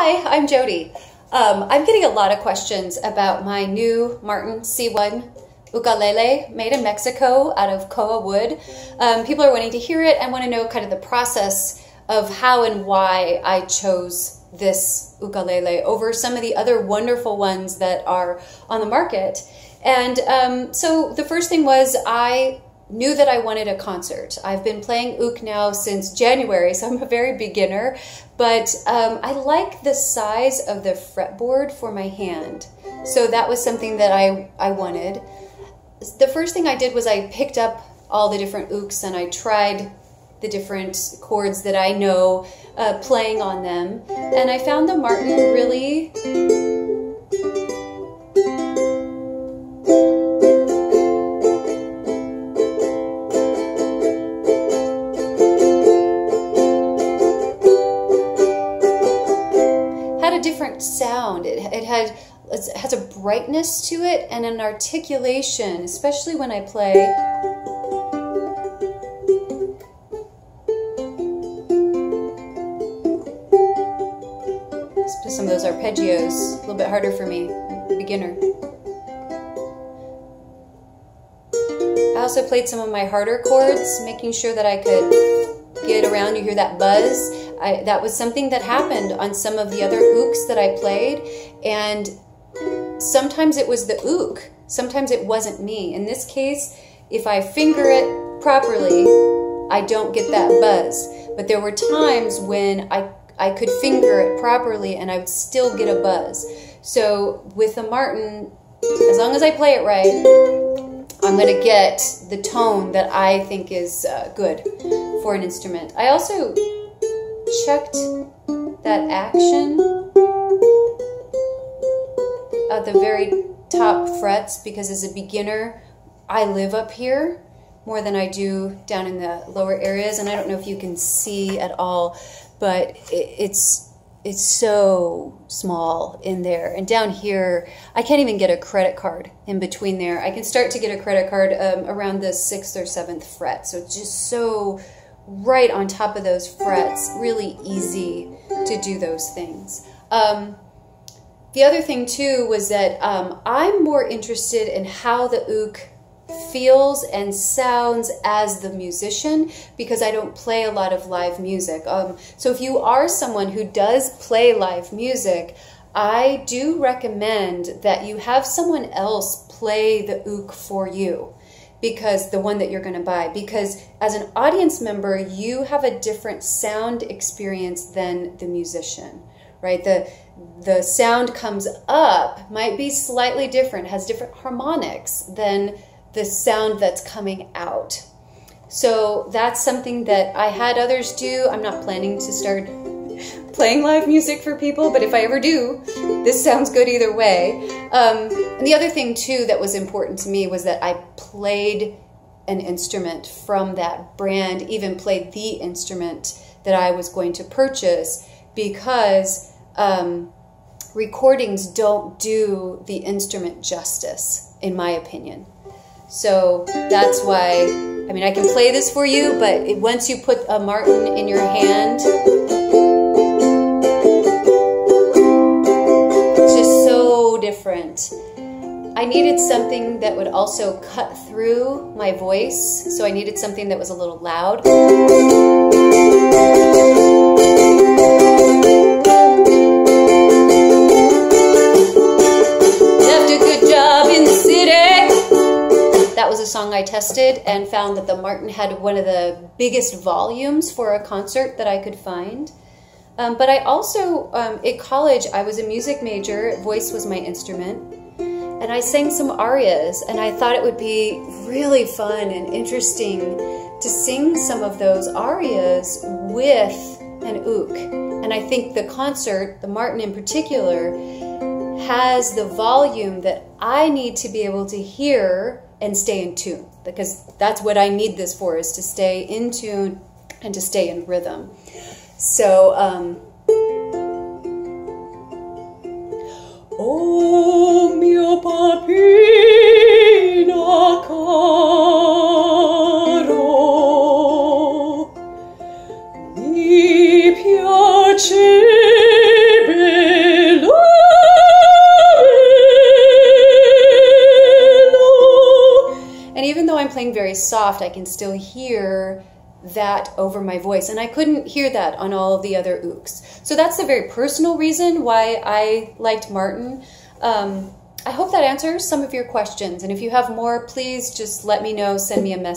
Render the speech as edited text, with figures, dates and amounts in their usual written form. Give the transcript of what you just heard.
Hi, I'm Jody. I'm getting a lot of questions about my new Martin C1 ukulele made in Mexico out of koa wood. People are wanting to hear it and want to know kind of the process of how and why I chose this ukulele over some of the other wonderful ones that are on the market. And so the first thing was I knew that I wanted a concert. I've been playing uk now since January, so I'm a very beginner, but I like the size of the fretboard for my hand. So that was something that I wanted. The first thing I did was I picked up all the different uks and I tried the different chords that I know playing on them. And I found the Martin really had a different sound. It has a brightness to it and an articulation, especially when I play. Some of those arpeggios, a little bit harder for me, beginner. I also played some of my harder chords, making sure that I could get around. You hear that buzz. That was something that happened on some of the other uks that I played, and sometimes it was the uk, sometimes it wasn't me. In this case, if I finger it properly, I don't get that buzz. But there were times when I could finger it properly and I would still get a buzz. So with the Martin, as long as I play it right, I'm going to get the tone that I think is good for an instrument. I also checked that action at the very top frets because as a beginner, I live up here more than I do down in the lower areas. And I don't know if you can see at all, but it's so small in there. And down here, I can't even get a credit card in between there. I can start to get a credit card around the 6th or 7th fret. So it's just so right on top of those frets, really easy to do those things. The other thing too was that I'm more interested in how the uk feels and sounds as the musician because I don't play a lot of live music. So if you are someone who does play live music, I do recommend that you have someone else play the uk for you, because the one that you're going to buy, because as an audience member, you have a different sound experience than the musician, right? The sound comes up, might be slightly different, has different harmonics than the sound that's coming out. So that's something that I had others do. I'm not planning to start playing live music for people, but if I ever do, this sounds good either way. And the other thing too that was important to me was that I played an instrument from that brand, even played the instrument that I was going to purchase, because recordings don't do the instrument justice, in my opinion. So that's why, I mean, I can play this for you, but once you put a Martin in your hand, it's just so different. I needed something that would also cut through my voice, so I needed something that was a little loud. Left a good job in the city. That was a song I tested and found that the Martin had one of the biggest volumes for a concert that I could find. But I also, at college, I was a music major. Voice was my instrument. And I sang some arias, and I thought it would be really fun and interesting to sing some of those arias with an uk. And I think the concert, the Martin in particular, has the volume that I need to be able to hear and stay in tune, because that's what I need this for, is to stay in tune and to stay in rhythm. So, oh mio papino caro, mi piace playing very soft, I can still hear that over my voice, and I couldn't hear that on all of the other ukes. So that's the very personal reason why I liked Martin. I hope that answers some of your questions, and if you have more, please just let me know, send me a message.